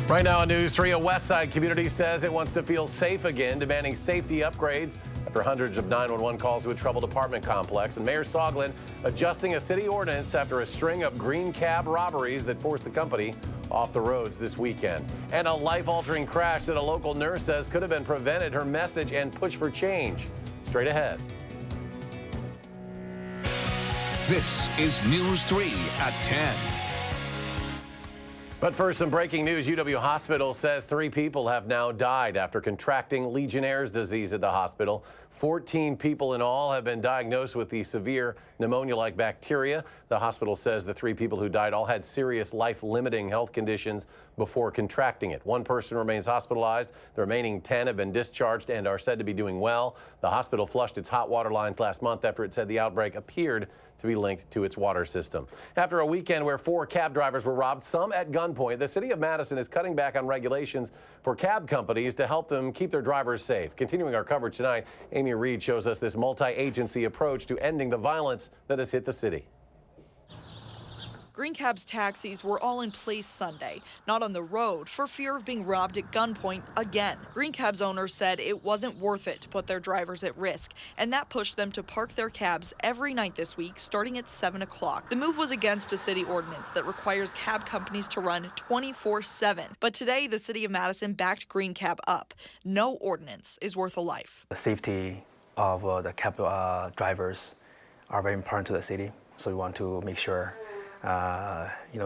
Right now on News 3, a West Side community says it wants to feel safe again, demanding safety upgrades after hundreds of 911 calls to a troubled apartment complex. And Mayor Soglin adjusting a city ordinance after a string of green cab robberies that forced the company off the roads this weekend. And a life-altering crash that a local nurse says could have been prevented. Her message and push for change. Straight ahead. This is News 3 at 10. But first, some breaking news. UW Hospital says 3 people have now died after contracting Legionnaire's disease at the hospital. 14 people in all have been diagnosed with the severe pneumonia-like bacteria. The hospital says the 3 people who died all had serious life-limiting health conditions before contracting it. 1 person remains hospitalized. The remaining 10 have been discharged and are said to be doing well. The hospital flushed its hot water lines last month after it said the outbreak appeared to be linked to its water system. After a weekend where 4 cab drivers were robbed, some at gunpoint, the city of Madison is cutting back on regulations for cab companies to help them keep their drivers safe. Continuing our coverage tonight, Amy Reed shows us this multi-agency approach to ending the violence that has hit the city. Green Cab's taxis were all in place Sunday, not on the road, for fear of being robbed at gunpoint again. Green Cab's owner said it wasn't worth it to put their drivers at risk, and that pushed them to park their cabs every night this week, starting at 7 o'clock. The move was against a city ordinance that requires cab companies to run 24/7. But today, the city of Madison backed Green Cab up. No ordinance is worth a life. The safety of the cab drivers are very important to the city, so we want to make sure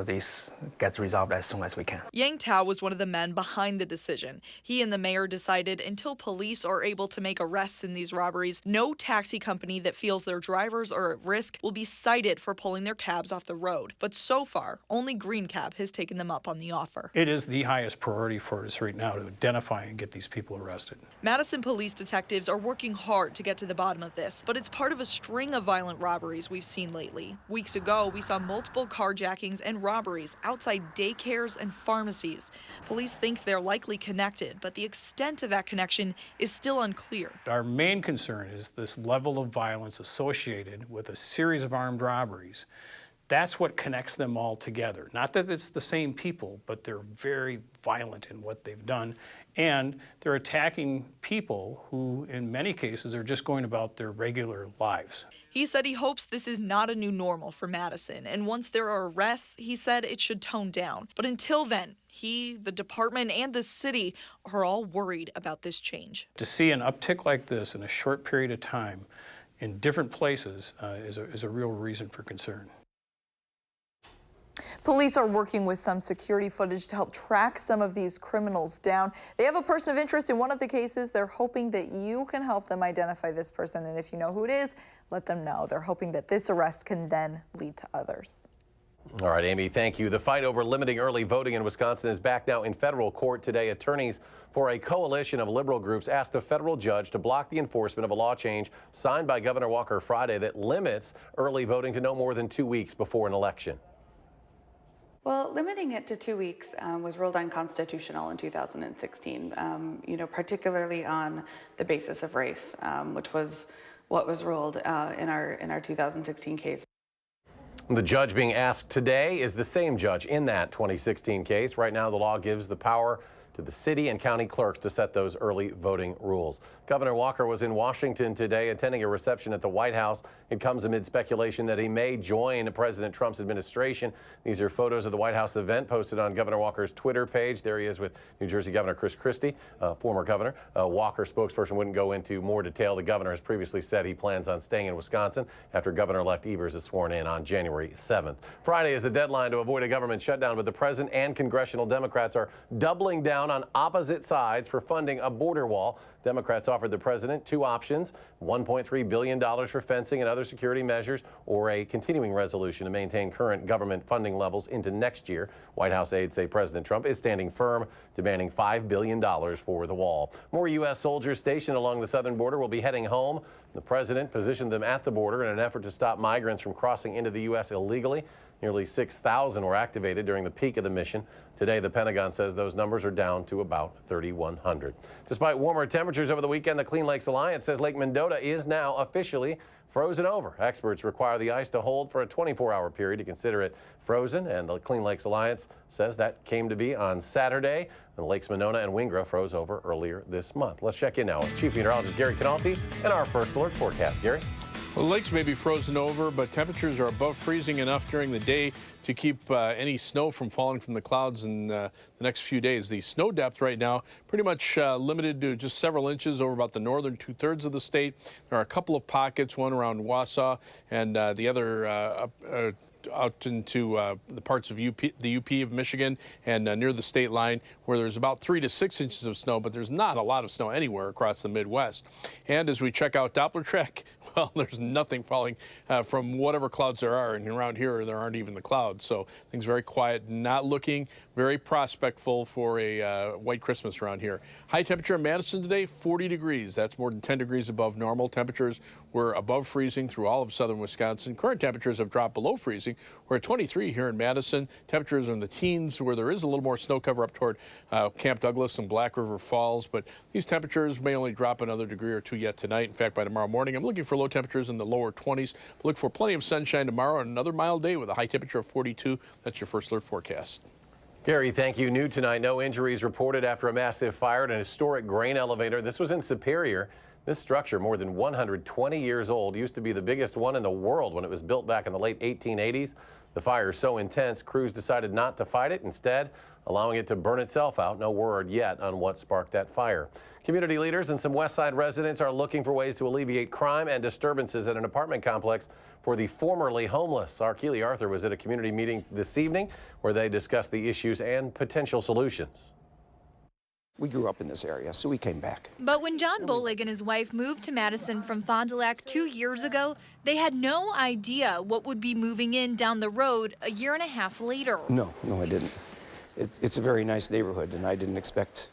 this gets resolved as soon as we can. Yang Tao was one of the men behind the decision. He and the mayor decided until police are able to make arrests in these robberies, no taxi company that feels their drivers are at risk will be cited for pulling their cabs off the road. But so far, only Green Cab has taken them up on the offer. It is the highest priority for us right now to identify and get these people arrested. Madison police detectives are working hard to get to the bottom of this, but it's part of a string of violent robberies we've seen lately. Weeks ago, we saw multiple carjackings and robberies outside daycares and pharmacies. Police think they're likely connected, but the extent of that connection is still unclear. Our main concern is this level of violence associated with a series of armed robberies. That's what connects them all together. Not that it's the same people, but they're very violent in what they've done. And they're attacking people who, in many cases, are just going about their regular lives. He said he hopes this is not a new normal for Madison. And once there are arrests, he said it should tone down. But until then, he, the department, and the city are all worried about this change. To see an uptick like this in a short period of time in different places is a real reason for concern. Police are working with some security footage to help track some of these criminals down. They have a person of interest in one of the cases. They're hoping that you can help them identify this person. And if you know who it is, let them know. They're hoping that this arrest can then lead to others. All right, Amy, thank you. The fight over limiting early voting in Wisconsin is back now in federal court today. Attorneys for a coalition of liberal groups asked a federal judge to block the enforcement of a law change signed by Governor Walker Friday that limits early voting to no more than 2 weeks before an election. Well, limiting it to 2 weeks was ruled unconstitutional in 2016, particularly on the basis of race, which was what was ruled in our 2016 case. The judge being asked today is the same judge in that 2016 case. Right now, the law gives the power to the city and county clerks to set those early voting rules. Governor Walker was in Washington today attending a reception at the White House. It comes amid speculation that he may join President Trump's administration. These are photos of the White House event posted on Governor Walker's Twitter page. There he is with New Jersey Governor Chris Christie, former governor. Walker spokesperson wouldn't go into more detail. The governor has previously said he plans on staying in Wisconsin after Governor-elect Evers is sworn in on January 7th. Friday is the deadline to avoid a government shutdown, but the president and congressional Democrats are doubling down on opposite sides for funding a border wall. Democrats offered the president 2 options, $1.3 billion for fencing and other security measures, or a continuing resolution to maintain current government funding levels into next year. White House aides say President Trump is standing firm, demanding $5 billion for the wall. More U.S. soldiers stationed along the southern border will be heading home. The president positioned them at the border in an effort to stop migrants from crossing into the U.S. illegally. Nearly 6,000 were activated during the peak of the mission. Today, the Pentagon says those numbers are down to about 3,100. Despite warmer temperatures over the weekend, the Clean Lakes Alliance says Lake Mendota is now officially frozen over. Experts require the ice to hold for a 24-hour period to consider it frozen, and the Clean Lakes Alliance says that came to be on Saturday. And Lakes Monona and Wingra froze over earlier this month. Let's check in now with Chief Meteorologist Gary Canalti and our first alert forecast. Gary? Well, the lakes may be frozen over, but temperatures are above freezing enough during the day to keep any snow from falling from the clouds in the next few days. The snow depth right now pretty much limited to just several inches over about the northern 2/3 of the state. There are a couple of pockets, one around Wausau and the other out into the parts of the UP of Michigan and near the state line, where there's about 3 to 6 inches of snow, but there's not a lot of snow anywhere across the Midwest. And as we check out Doppler track, well, there's nothing falling from whatever clouds there are, and around here there aren't even the clouds. So things very quiet, not looking very prospectful for a white Christmas around here. High temperature in Madison today, 40 degrees. That's more than 10 degrees above normal. Temperatures were above freezing through all of southern Wisconsin. Current temperatures have dropped below freezing. We're at 23 here in Madison. Temperatures are in the teens, where there is a little more snow cover up toward Camp Douglas and Black River Falls. But these temperatures may only drop another degree or two yet tonight. In fact, by tomorrow morning, I'm looking for low temperatures in the lower 20s. Look for plenty of sunshine tomorrow and another mild day with a high temperature of 42. That's your first alert forecast. Gary, thank you. New tonight, no injuries reported after a massive fire at an historic grain elevator. This was in Superior. This structure, more than 120 years old, used to be the biggest one in the world when it was built back in the late 1880s. The fire is so intense, crews decided not to fight it, instead allowing it to burn itself out. No word yet on what sparked that fire. Community leaders and some West Side residents are looking for ways to alleviate crime and disturbances at an apartment complex for the formerly homeless. Our Keely Arthur was at a community meeting this evening where they discussed the issues and potential solutions. We grew up in this area, so we came back. But when John Bolig and his wife moved to Madison from Fond du Lac 2 years ago, they had no idea what would be moving in down the road a year and a half later. No, I didn't. It's a very nice neighborhood, and I didn't expect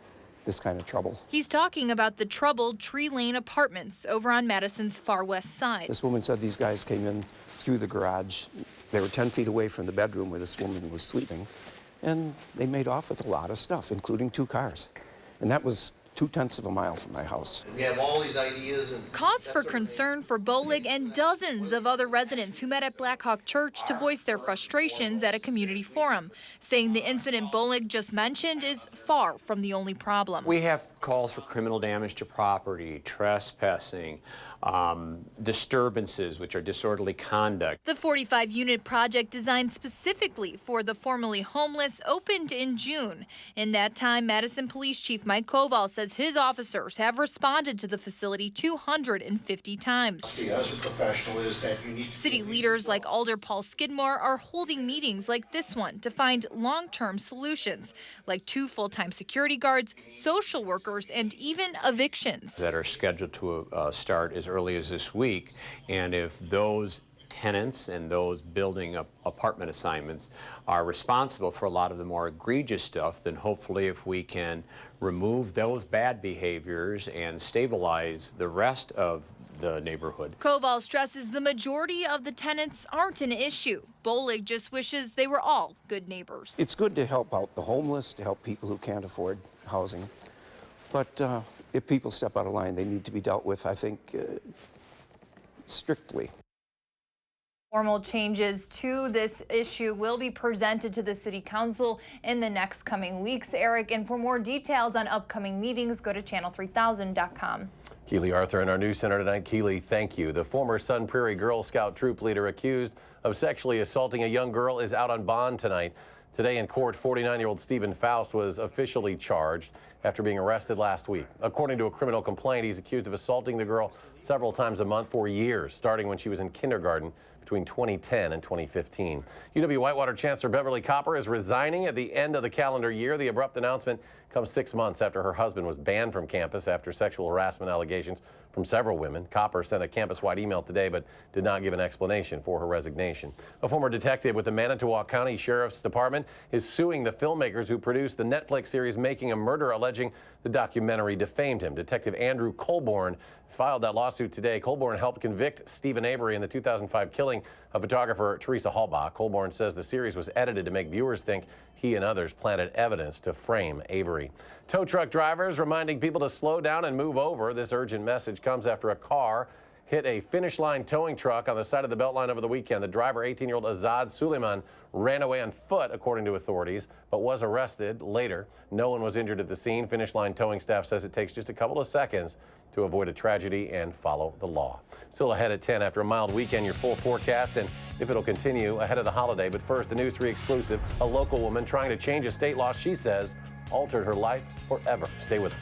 this kind of trouble. He's talking about the troubled Tree Lane apartments over on Madison's far west side. This woman said these guys came in through the garage. They were 10 feet away from the bedroom where this woman was sleeping, and they made off with a lot of stuff, including 2 cars. And that was 2/10 of a mile from my house. We have all these ideas and cause for concern for Bolig and dozens of other residents who met at Black Hawk Church to voice their frustrations at a community forum, saying the incident Bolig just mentioned is far from the only problem. We have calls for criminal damage to property, trespassing, disturbances, which are disorderly conduct. The 45-unit project designed specifically for the formerly homeless opened in June. In that time, Madison Police Chief Mike Koval says his officers have responded to the facility 250 times. as a professional is that you need to City leaders like Alder Paul Skidmore are holding meetings like this one to find long-term solutions, like 2 full-time security guards, social workers, and even evictions. That are scheduled to start as early as this week, and if those tenants and those building apartment assignments are responsible for a lot of the more egregious stuff, then hopefully if we can remove those bad behaviors and stabilize the rest of the neighborhood. Koval stresses the majority of the tenants aren't an issue. Bolig just wishes they were all good neighbors. It's good to help out the homeless, to help people who can't afford housing. But if people step out of line, they need to be dealt with, I think, strictly. Formal changes to this issue will be presented to the City Council in the next coming weeks, Eric. And for more details on upcoming meetings, go to channel3000.com. Keely Arthur in our news center tonight. Keely, thank you. The former Sun Prairie Girl Scout troop leader accused of sexually assaulting a young girl is out on bond tonight. Today in court, 49-year-old Stephen Faust was officially charged after being arrested last week. According to a criminal complaint, he's accused of assaulting the girl several times a month for years, starting when she was in kindergarten between 2010 and 2015. UW-Whitewater Chancellor Beverly Copper is resigning at the end of the calendar year. The abrupt announcement comes 6 months after her husband was banned from campus after sexual harassment allegations from several women. Copper sent a campus-wide email today but did not give an explanation for her resignation. A former detective with the Manitowoc County Sheriff's Department is suing the filmmakers who produced the Netflix series Making a Murder, alleging alleging the documentary defamed him. Detective Andrew Colborn filed that lawsuit today. Colborn helped convict Stephen Avery in the 2005 killing of photographer Teresa Halbach. Colborn says the series was edited to make viewers think he and others planted evidence to frame Avery. Tow truck drivers reminding people to slow down and move over. This urgent message comes after a car hit a finish line towing truck on the side of the Beltline over the weekend. The driver, 18-year-old Azad Suleiman, ran away on foot, according to authorities, but was arrested later. No one was injured at the scene. Finish line towing staff says it takes just a couple of seconds to avoid a tragedy and follow the law. Still ahead at 10 after a mild weekend, your full forecast and if it'll continue ahead of the holiday. But first, the News 3 exclusive, a local woman trying to change a state law she says altered her life forever. Stay with us.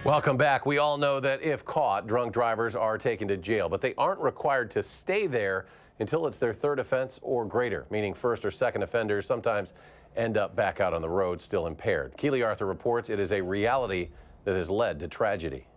Welcome back. We all know that if caught, drunk drivers are taken to jail, but they aren't required to stay there until it's their third offense or greater, meaning first or second offenders sometimes end up back out on the road still impaired. Keely Arthur reports it is a reality that has led to tragedy.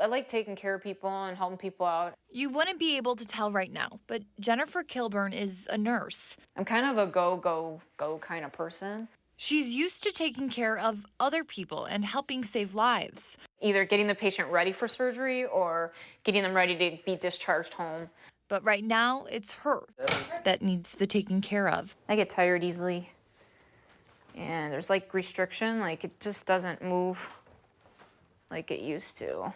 I like taking care of people and helping people out. You wouldn't be able to tell right now, but Jennifer Kilburn is a nurse. I'm kind of a go, go, go kind of person. She's used to taking care of other people and helping save lives. Either getting the patient ready for surgery or getting them ready to be discharged home. But right now, it's her that needs the taking care of. I get tired easily. And there's like restriction, like it just doesn't move like it used to.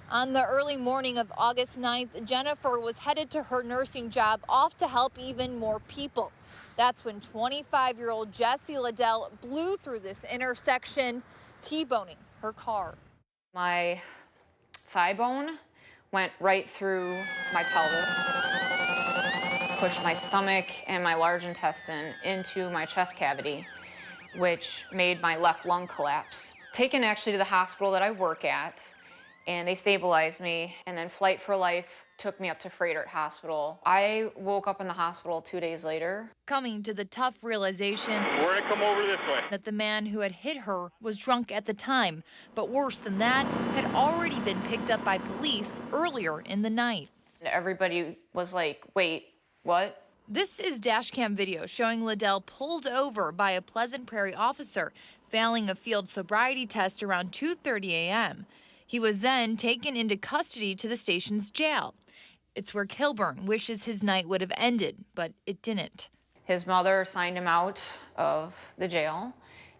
On the early morning of August 9th, Jennifer was headed to her nursing job, off to help even more people. That's when 25-year-old Jessie Liddell blew through this intersection, T-boning her car. My thigh bone went right through my pelvis, pushed my stomach and my large intestine into my chest cavity, which made my left lung collapse. Taken actually to the hospital that I work at, and they stabilized me, and then Flight for Life took me up to Frederick Hospital. I woke up in the hospital 2 days later. Coming to the tough realization We're gonna come over this way. that the man who had hit her was drunk at the time, but worse than that, had already been picked up by police earlier in the night. Everybody was like, wait, what? This is dashcam video showing Liddell pulled over by a Pleasant Prairie officer, failing a field sobriety test around 2:30 a.m. He was then taken into custody to the station's jail. It's where Kilburn wishes his night would have ended, but it didn't. His mother signed him out of the jail,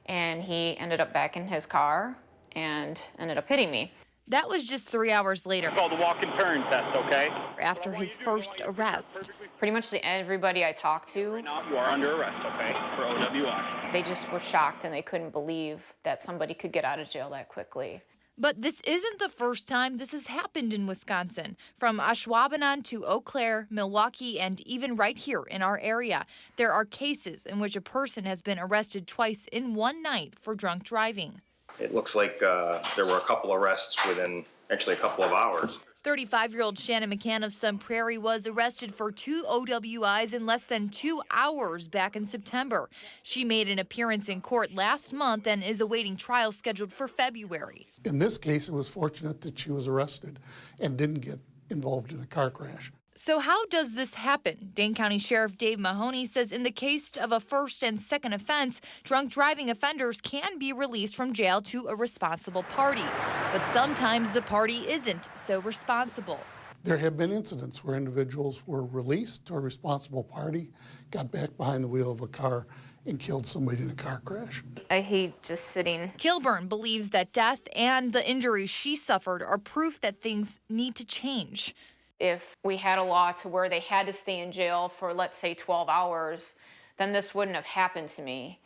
and he ended up back in his car and ended up hitting me. That was just 3 hours later. It's called the walk and turn test, okay? After his first arrest. Pretty much everybody I talked to, Right now, you are under arrest, okay, for OWI. they just were shocked and they couldn't believe that somebody could get out of jail that quickly. But this isn't the first time this has happened in Wisconsin. From Ashwaubenon to Eau Claire, Milwaukee, and even right here in our area, there are cases in which a person has been arrested twice in one night for drunk driving. It looks like there were a couple arrests within actually a couple of hours. 35-year-old Shannon McCann of Sun Prairie was arrested for 2 OWIs in less than 2 hours back in September. She made an appearance in court last month and is awaiting trial scheduled for February. In this case, it was fortunate that she was arrested and didn't get involved in a car crash. So how does this happen? Dane County Sheriff Dave Mahoney says in the case of a first and second offense, drunk driving offenders can be released from jail to a responsible party. But sometimes the party isn't so responsible. There have been incidents where individuals were released to a responsible party, got back behind the wheel of a car, and killed somebody in a car crash. I hate just sitting. Kilburn believes that death and the injuries she suffered are proof that things need to change. If we had a law to where they had to stay in jail for, let's say, 12 hours, then this wouldn't have happened to me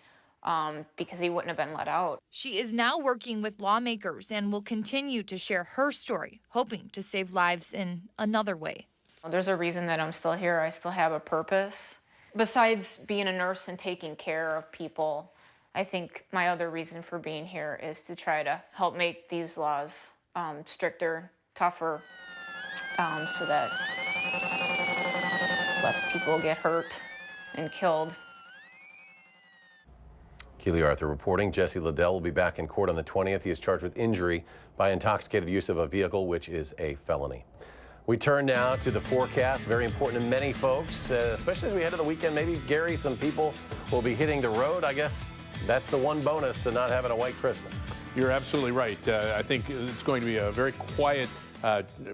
because he wouldn't have been let out. She is now working with lawmakers and will continue to share her story, hoping to save lives in another way. There's a reason that I'm still here. I still have a purpose. Besides being a nurse and taking care of people, I think my other reason for being here is to try to help make these laws stricter, tougher, so that less people get hurt and killed. Keely Arthur reporting. Jesse Liddell will be back in court on the 20th. He is charged with injury by intoxicated use of a vehicle, which is a felony. We turn now to the forecast. Very important to many folks, especially as we head to the weekend. Maybe, Gary, some people will be hitting the road. I guess that's the one bonus to not having a white Christmas. You're absolutely right. I think it's going to be a very quiet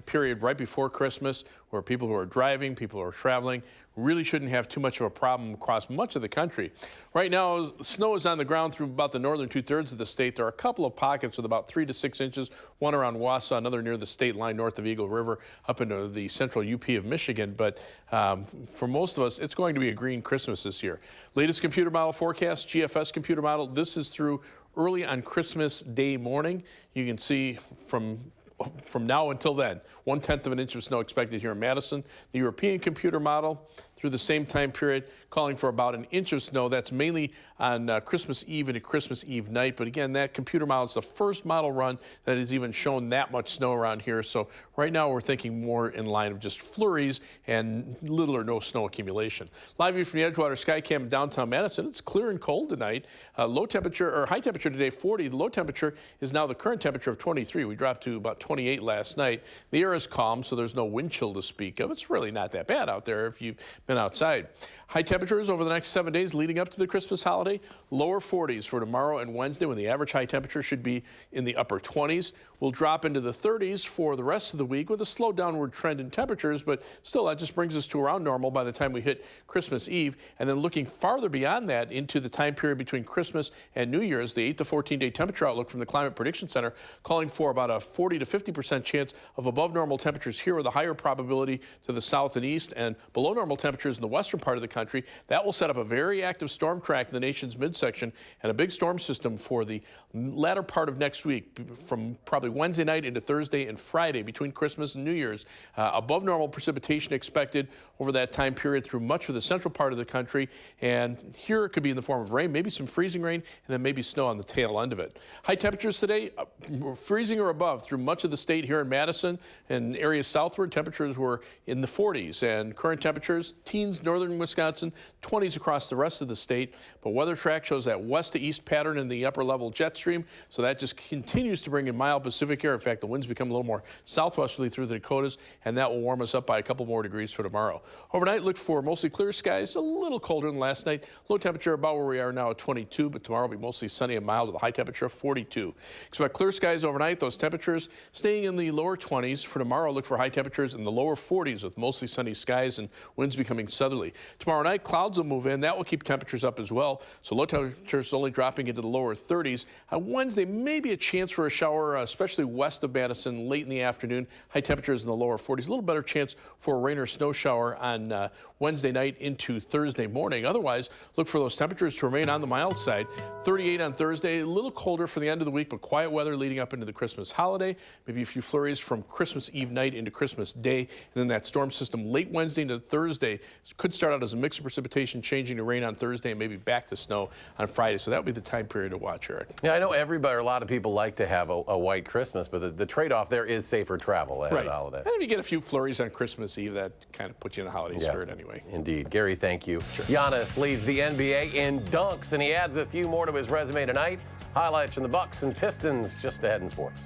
period right before Christmas where people who are driving, people who are traveling, really shouldn't have too much of a problem across much of the country. Right now, snow is on the ground through about the northern 2/3 of the state. There are a couple of pockets with about 3 to 6 inches, one around Wausau, another near the state line north of Eagle River, up into the central UP of Michigan. But for most of us, it's going to be a green Christmas this year. Latest computer model forecast, GFS computer model. This is through early on Christmas Day morning. You can see from now until then, 1/10 of an inch of snow expected here in Madison. The European computer model through the same time period, calling for about an inch of snow. That's mainly on Christmas Eve into Christmas Eve night. But again, that computer model is the first model run that has even shown that much snow around here. So right now we're thinking more in line of just flurries and little or no snow accumulation. Live view from the Edgewater Skycam in downtown Madison. It's clear and cold tonight. Low temperature or high temperature today 40. The low temperature is now the current temperature of 23. We dropped to about 28 last night. The air is calm, so there's no wind chill to speak of. It's really not that bad out there if you've been outside. High temperatures over the next 7 days leading up to the Christmas holiday. Lower 40s for tomorrow and Wednesday, when the average high temperature should be in the upper 20s. We'll drop into the 30s for the rest of the week with a slow downward trend in temperatures, but still that just brings us to around normal by the time we hit Christmas Eve. And then looking farther beyond that into the time period between Christmas and New Year's, the 8 to 14-day temperature outlook from the Climate Prediction Center calling for about a 40 to 50% chance of above normal temperatures here with a higher probability to the south and east, and below normal temperatures temperatures in the western part of the country. That will set up a very active storm track in the nation's midsection and a big storm system for the latter part of next week, from probably Wednesday night into Thursday and Friday between Christmas and New Year's. Above normal precipitation expected over that time period through much of the central part of the country. And here it could be in the form of rain, maybe some freezing rain, and then maybe snow on the tail end of it. High temperatures today, freezing or above through much of the state here in Madison and areas southward. Temperatures were in the 40s, and current temperatures, teens northern Wisconsin, 20s across the rest of the state. But Weather Track shows that west to east pattern in the upper level jet stream, so that just continues to bring in mild Pacific air. In fact, the winds become a little more southwesterly through the Dakotas, and that will warm us up by a couple more degrees for tomorrow. Overnight, look for mostly clear skies, a little colder than last night. Low temperature about where we are now at 22, but tomorrow will be mostly sunny and mild with a high temperature of 42. Expect clear skies overnight, those temperatures staying in the lower 20s. For tomorrow, look for high temperatures in the lower 40s with mostly sunny skies and winds becoming southerly. Tomorrow night, clouds will move in. That will keep temperatures up as well. So low temperatures only dropping into the lower 30s. On Wednesday, maybe a chance for a shower, especially west of Madison late in the afternoon. High temperatures in the lower 40s. A little better chance for a rain or snow shower on Wednesday night into Thursday morning. Otherwise, look for those temperatures to remain on the mild side. 38 on Thursday, a little colder for the end of the week, but quiet weather leading up into the Christmas holiday. Maybe a few flurries from Christmas Eve night into Christmas Day. And then that storm system late Wednesday into Thursday could start out as a mix of precipitation, changing to rain on Thursday and maybe back to snow on Friday. So that would be the time period to watch, Eric. Yeah, I know everybody, a lot of people like to have a white Christmas, but the trade-off there is safer travel ahead of the holiday. And if you get a few flurries on Christmas Eve, that kind of puts you in the holiday spirit anyway. Indeed. Gary, thank you. Sure. Giannis leads the NBA in dunks, and he adds a few more to his resume tonight. Highlights from the Bucks and Pistons just ahead in sports.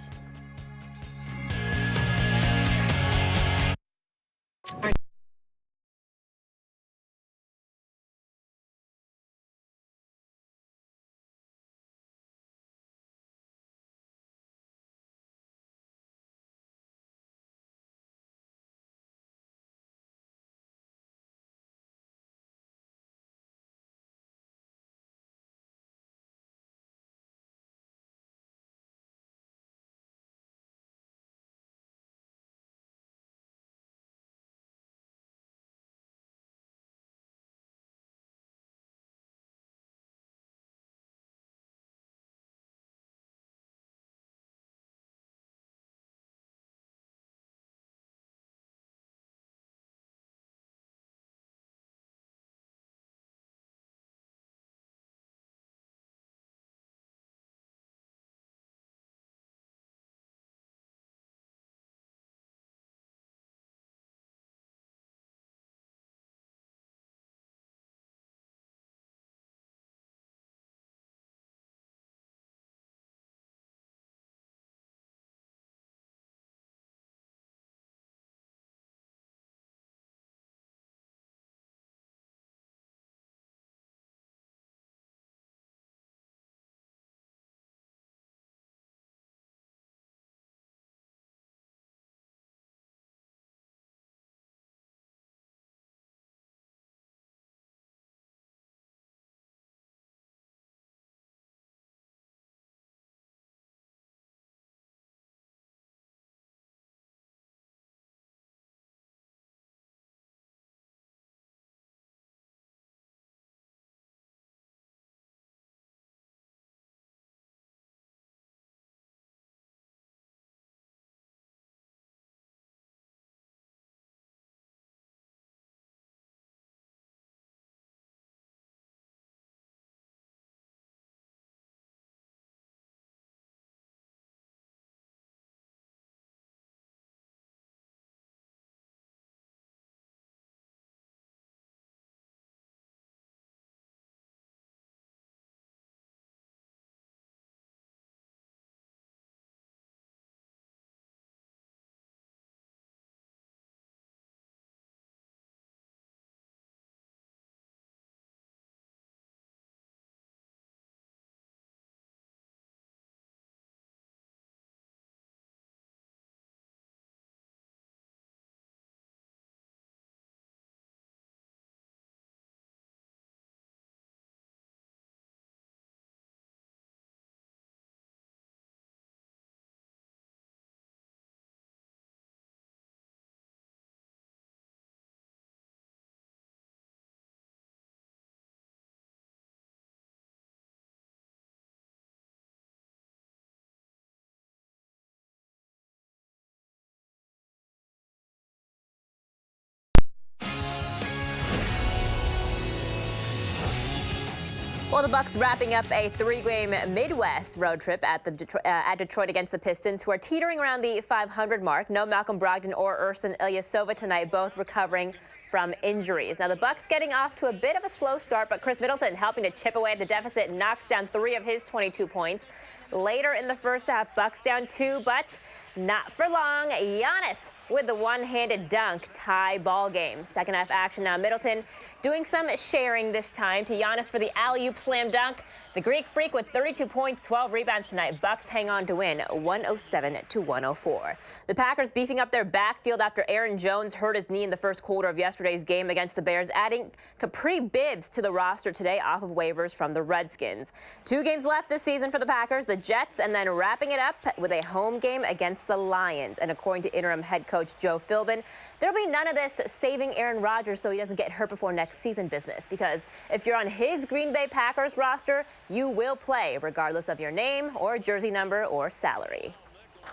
Well, the Bucs wrapping up a 3-game Midwest road trip at Detroit against the Pistons, who are teetering around the 500 mark. No Malcolm Brogdon or Ersan Ilyasova tonight, both recovering from injuries. Now, the Bucs getting off to a bit of a slow start, but Chris Middleton helping to chip away at the deficit, knocks down 3 of his 22 points. Later in the first half, Bucs down 2, but not for long. Giannis with the one-handed dunk, tie ball game. Second half action now. Middleton doing some sharing this time to Giannis for the alley-oop slam dunk. The Greek Freak with 32 points, 12 rebounds tonight. Bucs hang on to win 107-104. The Packers beefing up their backfield after Aaron Jones hurt his knee in the first quarter of yesterday's game against the Bears, adding Capri Bibbs to the roster today off of waivers from the Redskins. 2 games left this season for the Packers, the Jets, and then wrapping it up with a home game against the Lions. And according to interim head coach Joe Philbin, there'll be none of this saving Aaron Rodgers so he doesn't get hurt before next season business, because if you're on his Green Bay Packers roster, you will play regardless of your name or jersey number or salary.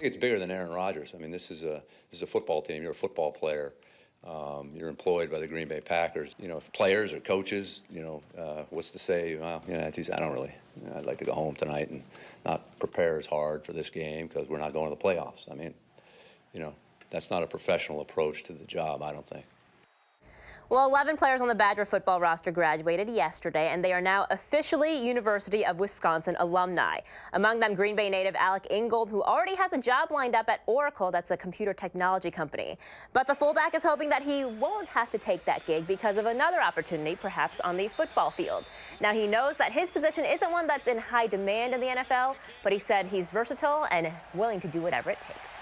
It's bigger than Aaron Rodgers. I mean, this is a football team. You're a football player. You're employed by the Green Bay Packers. You know, if players or coaches, what's to say? Well, geez, I don't really. I'd like to go home tonight and not prepare as hard for this game because we're not going to the playoffs. I mean, that's not a professional approach to the job, I don't think. Well, 11 players on the Badger football roster graduated yesterday, and they are now officially University of Wisconsin alumni. Among them, Green Bay native Alec Ingold, who already has a job lined up at Oracle, that's a computer technology company. But the fullback is hoping that he won't have to take that gig because of another opportunity, perhaps on the football field. Now, he knows that his position isn't one that's in high demand in the NFL, but he said he's versatile and willing to do whatever it takes.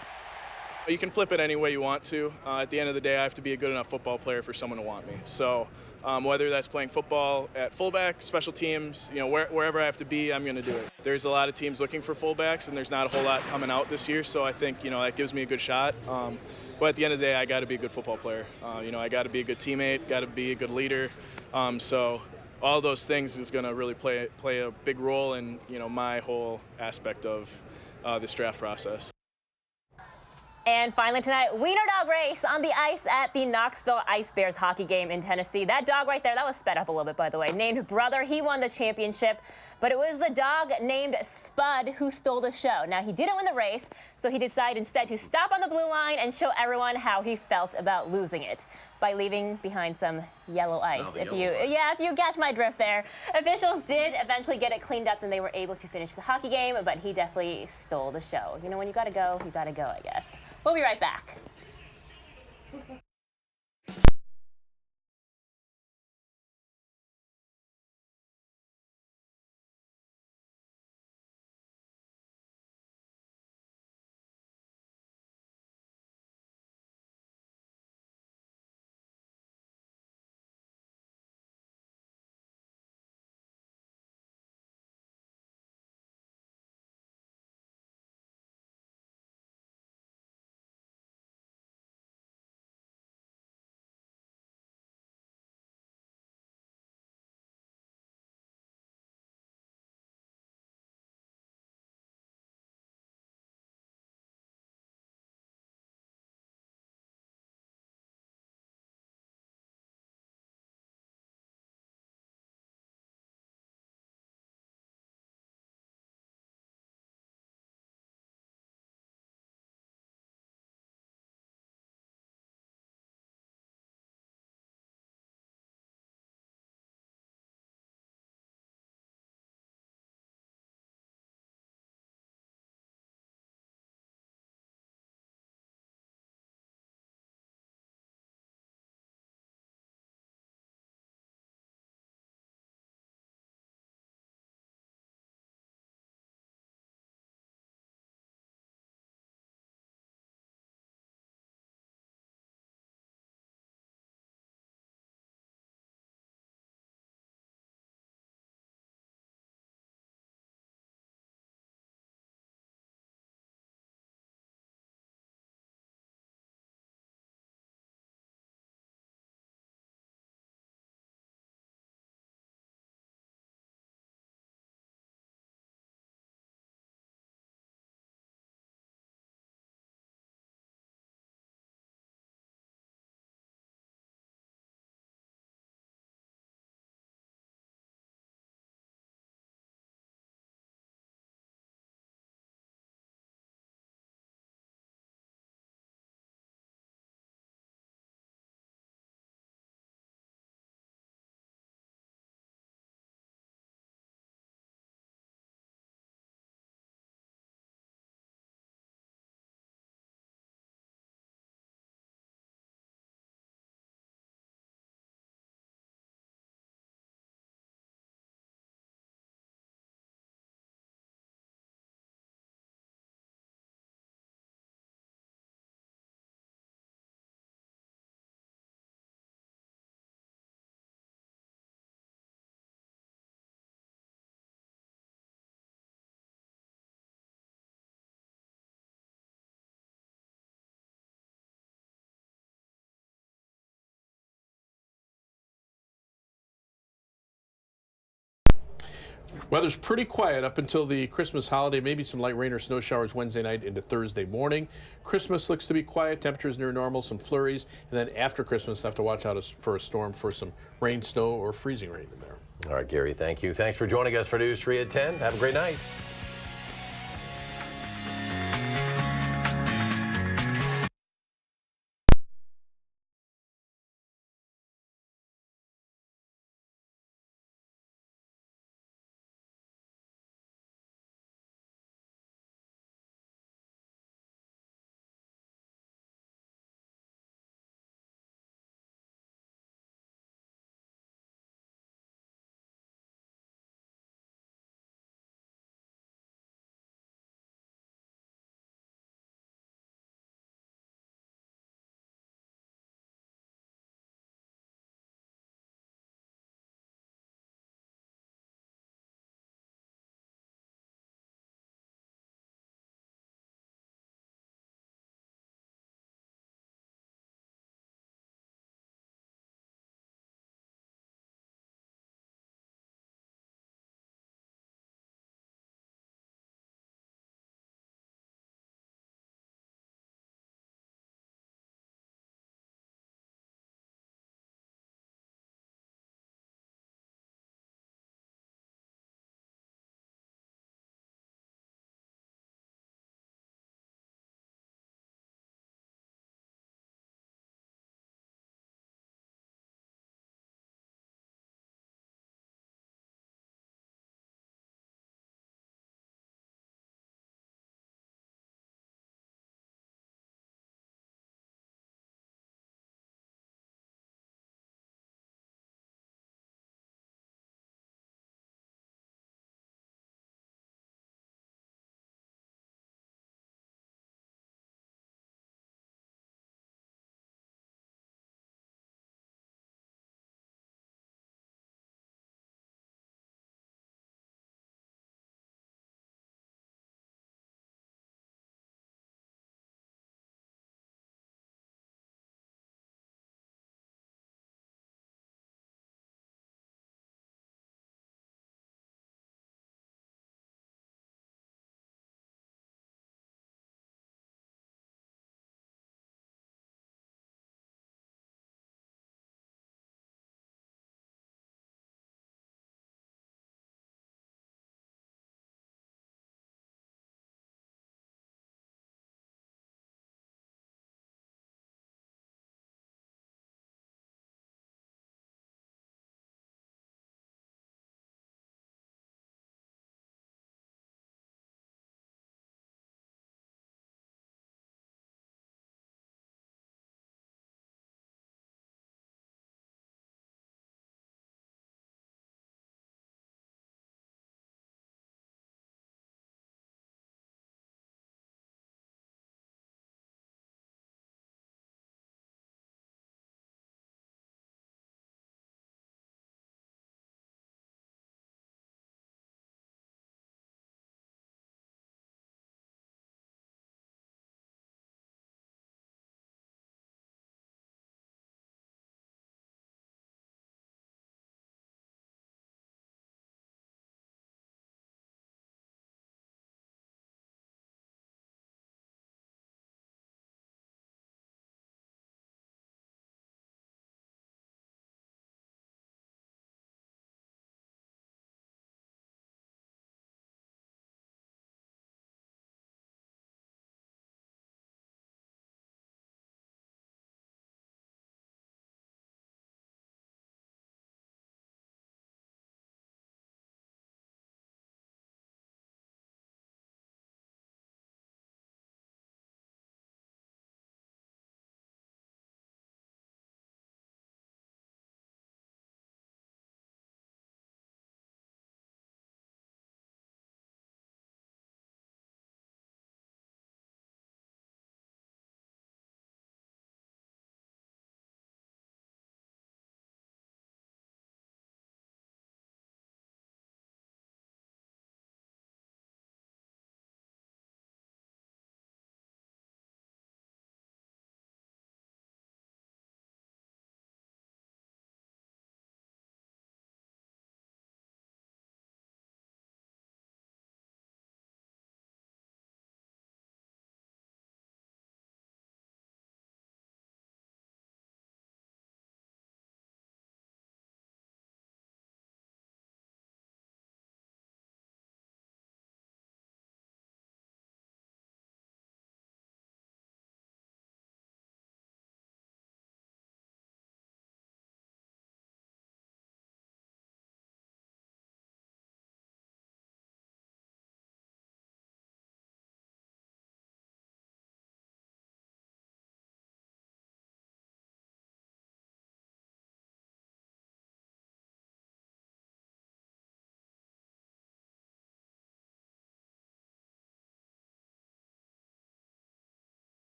You can flip it any way you want to. At the end of the day, I have to be a good enough football player for someone to want me. So whether that's playing football at fullback, special teams, wherever I have to be, I'm going to do it. There's a lot of teams looking for fullbacks, and there's not a whole lot coming out this year. So I think, that gives me a good shot. But at the end of the day, I got to be a good football player. I got to be a good teammate, got to be a good leader. So all those things is going to really play a big role in, my whole aspect of this draft process. And finally tonight, Wiener Dog race on the ice at the Knoxville Ice Bears hockey game in Tennessee. That dog right there, that was sped up a little bit, by the way, named Brother. He won the championship, but it was the dog named Spud who stole the show. Now, he didn't win the race, so he decided instead to stop on the blue line and show everyone how he felt about losing it by leaving behind some yellow ice. If you catch my drift there. Officials did eventually get it cleaned up and they were able to finish the hockey game, but he definitely stole the show. When you gotta go, I guess. We'll be right back. Weather's pretty quiet up until the Christmas holiday. Maybe some light rain or snow showers Wednesday night into Thursday morning. Christmas looks to be quiet. Temperatures near normal, some flurries. And then after Christmas, have to watch out for a storm for some rain, snow, or freezing rain in there. All right, Gary, thank you. Thanks for joining us for News 3 at 10. Have a great night.